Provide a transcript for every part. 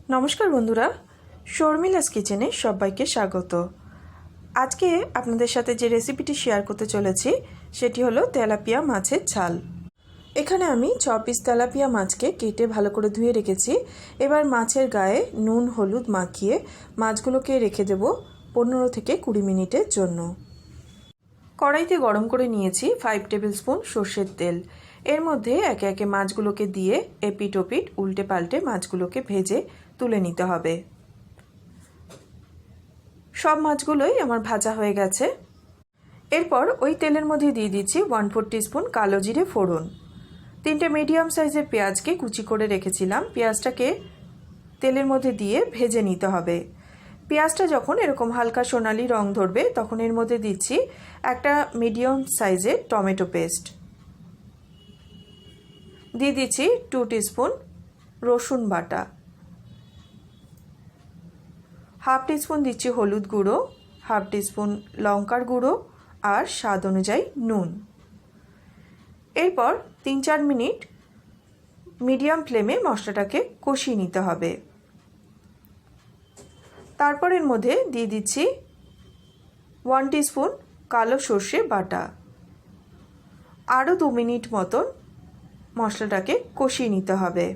নমস্কার বন্ধুরা, শর্মিলাস কিচেনে সবাইকে স্বাগত। আজকে আপনাদের সাথে যে রেসিপিটি শেয়ার করতে চলেছি সেটি হলো তেলাপিয়া মাছের ঝাল। এখানে আমি 6 পিস তেলাপিয়া মাছকে কেটে ভালো করে ধুয়ে রেখেছি। এবার মাছের গায়ে নুন হলুদ মাখিয়ে মাছগুলোকে রেখে দেব 15 থেকে 20 মিনিটের জন্য। কড়াইতে গরম করে নিয়েছি 5 টেবিল স্পুন সর্ষের তেল। এর মধ্যে একে একে মাছগুলোকে দিয়ে এপিট ওপিট উল্টে পাল্টে মাছগুলোকে ভেজে তুলে নিতে হবে। সব মাছগুলোই আমার ভাজা হয়ে গেছে। এরপর ওই তেলের মধ্যে দিয়ে দিচ্ছি 1/4 টিস্পুন কালো জিরে ফোড়ন। 3টে মিডিয়াম সাইজের পেঁয়াজকে কুচি করে রেখেছিলাম। পেঁয়াজটাকে তেলের মধ্যে দিয়ে ভেজে নিতে হবে। পেঁয়াজটা যখন এরকম হালকা সোনালি রং ধরবে তখন এর মধ্যে দিচ্ছি একটা মিডিয়াম সাইজের টমেটো পেস্ট। দিয়ে দিচ্ছি 2 টিস্পুন রসুন বাটা, হাফ টিস্পুন দিচ্ছি হলুদ গুঁড়ো, হাফ টিস্পুন লঙ্কার গুঁড়ো আর স্বাদ অনুযায়ী নুন। এরপর 3-4 মিনিট মিডিয়াম ফ্লেমে মশলাটাকে কষিয়ে নিতে হবে। তারপর এর মধ্যে দিয়ে দিচ্ছি 1 টিস্পুন কালো সর্ষে বাটা। আরও 2 মিনিট মতন মশলাটাকে কষিয়ে নিতে হবে।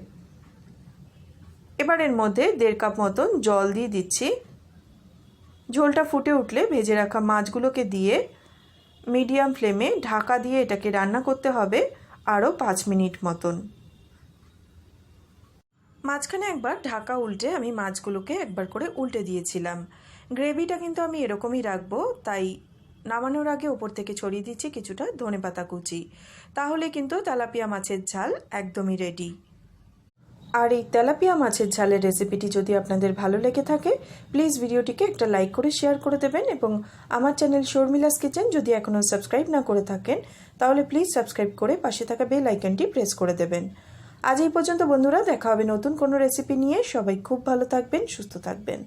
এবার এর মধ্যে 1.5 কাপ মতন জল দিয়ে দিচ্ছি। ঝোলটা ফুটে উঠলে ভেজে রাখা মাছগুলোকে দিয়ে মিডিয়াম ফ্লেমে ঢাকা দিয়ে এটাকে রান্না করতে হবে আরও 5 মিনিট মতন। মাঝখানে একবার ঢাকা উল্টে আমি মাছগুলোকে একবার করে উল্টে দিয়েছিলাম। গ্রেভিটা কিন্তু আমি এরকমই রাখবো, তাই নামানোর আগে ওপর থেকে ছড়িয়ে দিচ্ছি কিছুটা ধনেপাতা কুচি। তাহলে কিন্তু তেলাপিয়া মাছের ঝাল একদমই রেডি। আর এই তেলাপিয়া মাছের ঝালের রেসিপিটি যদি আপনাদের ভালো লেগে থাকে প্লিজ ভিডিওটিকে একটা লাইক করে শেয়ার করে দেবেন, এবং আমার চ্যানেল শর্মিলাস কিচেন যদি এখনও সাবস্ক্রাইব না করে থাকেন তাহলে প্লিজ সাবস্ক্রাইব করে পাশে থাকা বেল আইকনটি প্রেস করে দেবেন। আজ এই পর্যন্ত বন্ধুরা, দেখা হবে নতুন কোনো রেসিপি নিয়ে। সবাই খুব ভালো থাকবেন, সুস্থ থাকবেন।